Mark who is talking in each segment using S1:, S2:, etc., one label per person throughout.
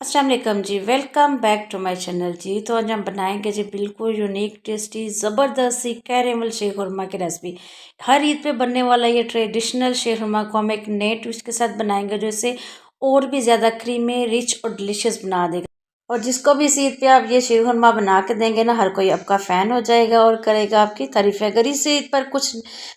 S1: अस्सलाम वालेकुम जी। Welcome back to my channel जी। तो आज हम बनाएंगे जी बिल्कुल यूनिक टेस्टी ज़बरदस्त सी कैरेमल शीर खुरमा की रेसिपी। हर ईद पे बनने वाला ये ट्रेडिशनल शीर खुरमा को हम एक नए ट्विस्ट के साथ बनाएंगे जो इसे और भी ज़्यादा क्रीमी रिच और डिलीशियस बना देगा। और जिसको भी इस ईद पे आप ये शीर खुरमा बना के देंगे ना, हर कोई आपका फ़ैन हो जाएगा और करेगा आपकी तारीफ़। अगर इस ईद पर कुछ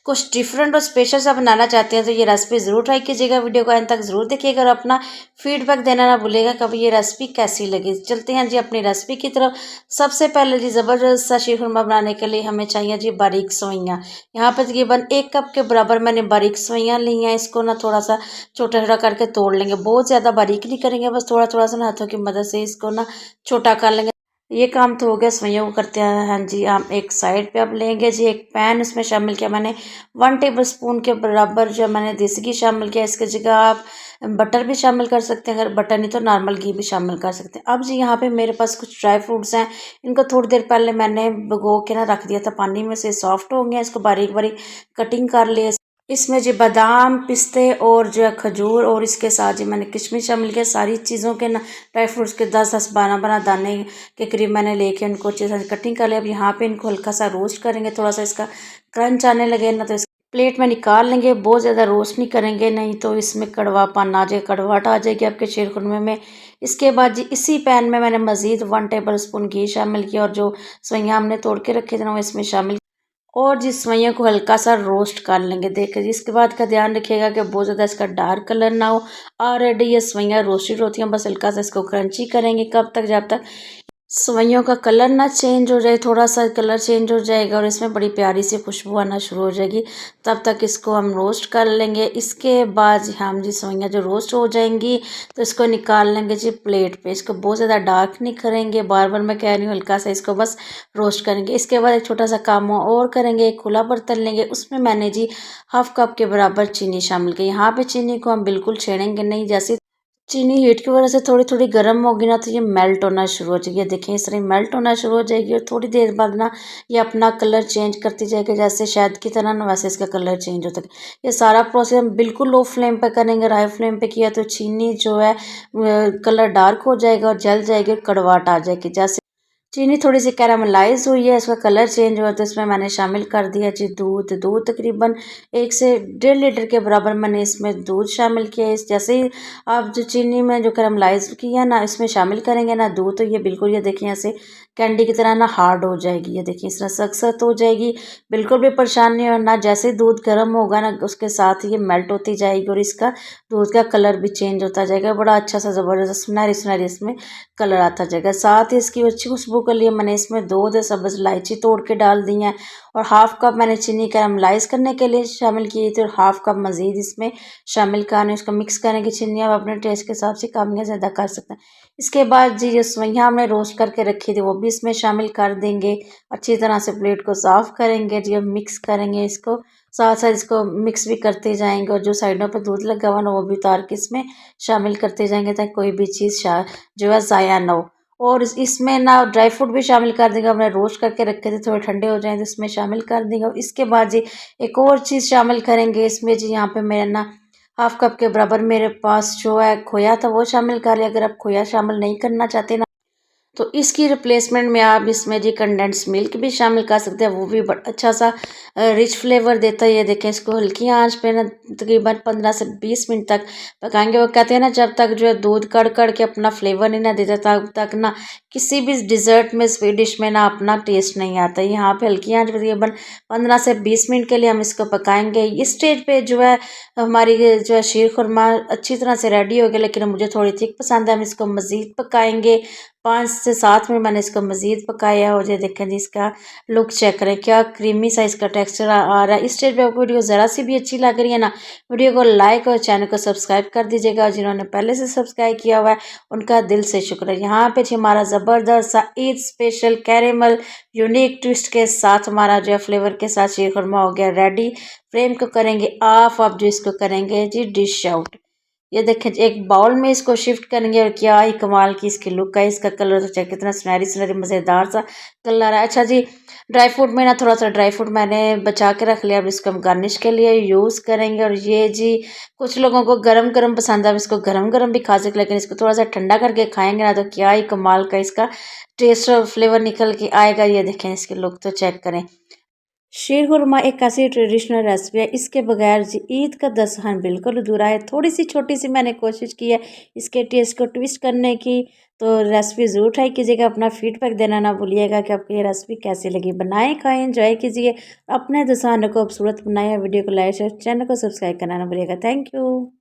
S1: कुछ डिफरेंट और स्पेशल सा बनाना चाहते हैं तो ये रेसिपी ज़रूर ट्राई कीजिएगा। वीडियो को एंड तक ज़रूर देखिएगा और अपना फीडबैक देना ना भूलिएगा कभी ये रेसिपी कैसी लगी। चलते हैं जी अपनी रेसिपी की तरफ। सबसे पहले जी ज़बरदस्त सा शीर खुरमा बनाने के लिए हमें चाहिए जी बारीक सवैयाँ। यहाँ पर तकरीबन 1 कप के बराबर मैंने बारीक सवैयाँ ली हैं। इसको ना थोड़ा सा छोटा छोटा करके तोड़ लेंगे, बहुत ज़्यादा बारीक नहीं करेंगे, बस थोड़ा थोड़ा सा ना हाथों की मदद से इसको ना छोटा कर लेंगे। ये काम तो हो गया सवैयों को करते हैं। हाँ जी, हम एक साइड पे अब लेंगे जी एक पैन, उसमें शामिल किया मैंने 1 टेबल स्पून के बराबर जो मैंने देसी घी शामिल किया। इसकी जगह आप बटर भी शामिल कर सकते हैं, अगर बटर नहीं तो नॉर्मल घी भी शामिल कर सकते हैं। अब जी यहाँ पे मेरे पास कुछ ड्राई फ्रूट्स हैं, इनको थोड़ी देर पहले मैंने भिगो के ना रख दिया था पानी में, से सॉफ्ट हो गया। इसको बारीक बारीक कटिंग कर लिया। इसमें जी बादाम, पिस्ते और जो है खजूर और इसके साथ जी मैंने किशमिश शामिल किया। सारी चीज़ों के ना ड्राई फ्रूट्स के 10-10 12-12 दाने के करीब मैंने लेके उनको अच्छे से कटिंग कर लिया। अब यहाँ पे इनको हल्का सा रोस्ट करेंगे, थोड़ा सा इसका क्रंच आने लगे ना तो इस प्लेट में निकाल लेंगे। बहुत ज़्यादा रोस्ट नहीं करेंगे, नहीं तो इसमें कड़वापन आ जाए, कड़वाहट आ जाएगी आपके शीर खुरमे में। इसके बाद जी इसी पैन में मैंने मज़ीद 1 टेबल स्पून घी शामिल किया और जो सवैयाँ हमने तोड़ के रखे थे ना वो इसमें शामिल और जिस सेवइयों को हल्का सा रोस्ट कर लेंगे। देखिए इसके बाद का ध्यान रखिएगा कि बहुत ज़्यादा इसका डार्क कलर ना हो। ऑलरेडी ये सेवइयाँ रोस्टेड होती हैं, बस हल्का सा इसको क्रंची करेंगे। कब तक? जब तक सेवइयों का कलर ना चेंज हो जाए। थोड़ा सा कलर चेंज हो जाएगा और इसमें बड़ी प्यारी सी खुशबू आना शुरू हो जाएगी, तब तक इसको हम रोस्ट कर लेंगे। इसके बाद हम जी सेवइयाँ जो रोस्ट हो जाएंगी तो इसको निकाल लेंगे जी प्लेट पे। इसको बहुत ज़्यादा डार्क नहीं करेंगे, बार बार मैं कह रही हूँ, हल्का सा इसको बस रोस्ट करेंगे। इसके बाद एक छोटा सा काम और करेंगे, एक खुला बर्तन लेंगे, उसमें मैंने जी 1/2 कप के बराबर चीनी शामिल की। यहाँ पे चीनी को हम बिल्कुल छेड़ेंगे नहीं, जैसे चीनी हीट की वजह से थोड़ी थोड़ी गर्म होगी ना तो ये मेल्ट होना शुरू हो जाएगी। देखें इस तरह मेल्ट होना शुरू हो जाएगी और थोड़ी देर बाद ना ये अपना कलर चेंज करती जाएगी, जैसे शहद की तरह ना वैसे इसका कलर चेंज होता है। ये सारा प्रोसेस हम बिल्कुल लो फ्लेम पे करेंगे। हाई फ्लेम पे किया तो चीनी जो है कलर डार्क हो जाएगा और जल जाएगी और कड़वाहट आ जाएगी। जैसे चीनी थोड़ी सी कैरामलाइज हुई है, इसका कलर चेंज हुआ तो इसमें मैंने शामिल कर दिया जी दूध। दूध तकरीबन 1 से 1.5 लीटर के बराबर मैंने इसमें दूध शामिल किया। इस जैसे ही आप जो चीनी में जो कैरामलाइज किया ना इसमें शामिल करेंगे ना दूध, तो ये बिल्कुल ये देखिए ऐसे कैंडी की तरह ना हार्ड हो जाएगी। ये देखिए इस तरह सख्त सख्त हो जाएगी, बिल्कुल भी परेशान नहीं होना। जैसे ही दूध गर्म होगा ना उसके साथ ये मेल्ट होती जाएगी और इसका दूध का कलर भी चेंज होता जाएगा। बड़ा अच्छा सा ज़बरदस्त सुनहरी सुनहरी इसमें कलर आता जाएगा। साथ ही इसकी अच्छी खुशबू के लिए मैंने इसमें 2 सब्ज़ इलायची तोड़ के डाल दी हैं और 1/2 कप मैंने चीनी कैरामलाइज करने के लिए शामिल की थी और 1/2 कप मज़ीद इसमें शामिल करने। उसको मिक्स करेंगे। चीनी आप अपने टेस्ट के हिसाब से कम या ज़्यादा कर सकते हैं। इसके बाद जी जो सेवइयाँ हमने रोस्ट करके रखी थी वो भी इसमें शामिल कर देंगे। अच्छी तरह से प्लेट को साफ़ करेंगे जी, अब मिक्स करेंगे इसको, साथ साथ इसको मिक्स भी करते जाएंगे और जो साइडों पर दूध लगा हुआ ना वो भी उतार के इसमें शामिल करते जाएंगे ताकि कोई भी चीज़ जो है ज़ाया ना हो। और इसमें ना ड्राई फ्रूट भी शामिल कर देंगे। हमने रोस्ट करके रखे थे, थोड़े ठंडे हो जाएं तो इसमें शामिल कर देंगे। और इसके बाद जी एक और चीज़ शामिल करेंगे इसमें जी, यहाँ पे मेरे ना 1/2 कप के बराबर मेरे पास जो है खोया था वो शामिल कर लिया। अगर आप खोया शामिल नहीं करना चाहते ना तो इसकी रिप्लेसमेंट में आप इसमें जी कंडेंस मिल्क भी शामिल कर सकते हैं, वो भी बड़ा अच्छा सा रिच फ्लेवर देता है। ये देखें इसको हल्की आंच पे ना तकरीबन 15 से 20 मिनट तक पकाएंगे। वो कहते हैं ना जब तक जो है दूध कड़ कड़ के अपना फ्लेवर नहीं ना देता तब तक ना किसी भी डिज़र्ट में स्वीट डिश में ना अपना टेस्ट नहीं आता। यहाँ पे हल्की आंच पे तकरीबन 15 से 20 मिनट के लिए हम इसको पकाएंगे। इस स्टेज पे जो है हमारी जो है शीर खुरमा अच्छी तरह से रेडी हो गया, लेकिन मुझे थोड़ी थिक पसंद है, हम इसको मज़ीद पकाएंगे। 5 से 7 मिनट मैंने इसको मज़ीद पकाया और ये देखें जी इसका लुक चेक करें, क्या क्रीमी सा इसका टेक्सचर आ रहा है। इस स्टेज पे आपको वीडियो ज़रा सी भी अच्छी लग रही है ना, वीडियो को लाइक और चैनल को सब्सक्राइब कर दीजिएगा। और जिन्होंने पहले से सब्सक्राइब किया हुआ है उनका दिल से शुक्र है। यहाँ पे जी हमारा ज़बरदस्त सा Eid special caramel unique twist के साथ हमारा जो है फ्लेवर के साथ शीर खुरमा हो गया रेडी। फ्लेम को करेंगे ऑफ, अब जो इसको करेंगे जी डिश आउट। ये देखें एक बाउल में इसको शिफ्ट करेंगे और क्या ही कमाल की इसकी लुक है। इसका कलर तो चेक कितना सुनहरी सुनहरी मज़ेदार सा कलर है। अच्छा जी, ड्राई फ्रूट में ना थोड़ा सा ड्राई फ्रूट मैंने बचा के रख लिया, अब इसको हम गार्निश के लिए यूज़ करेंगे। और ये जी कुछ लोगों को गरम गरम पसंद है, अब इसको गरम गरम भी खा सकते, लेकिन इसको थोड़ा सा ठंडा करके खाएंगे ना तो क्या ही कमाल का इसका टेस्ट और फ्लेवर निकल के आएगा। ये देखें इसकी लुक तो चेक करें। शीर खुरमा एक ऐसी ट्रेडिशनल रेसिपी है, इसके बगैर जी ईद का दस्तरखान बिल्कुल अधूरा है। थोड़ी सी छोटी सी मैंने कोशिश की है इसके टेस्ट को ट्विस्ट करने की, तो रेसिपी ज़रूर ट्राई कीजिएगा। अपना फीडबैक देना ना भूलिएगा कि आपको ये रेसिपी कैसी लगी। बनाएं, खाएं, एंजॉय कीजिए, अपने दस्तरखान को खूबसूरत बनाएं। वीडियो को लाइक शेयर, चैनल को सब्सक्राइब करना ना भूलिएगा। Thank you.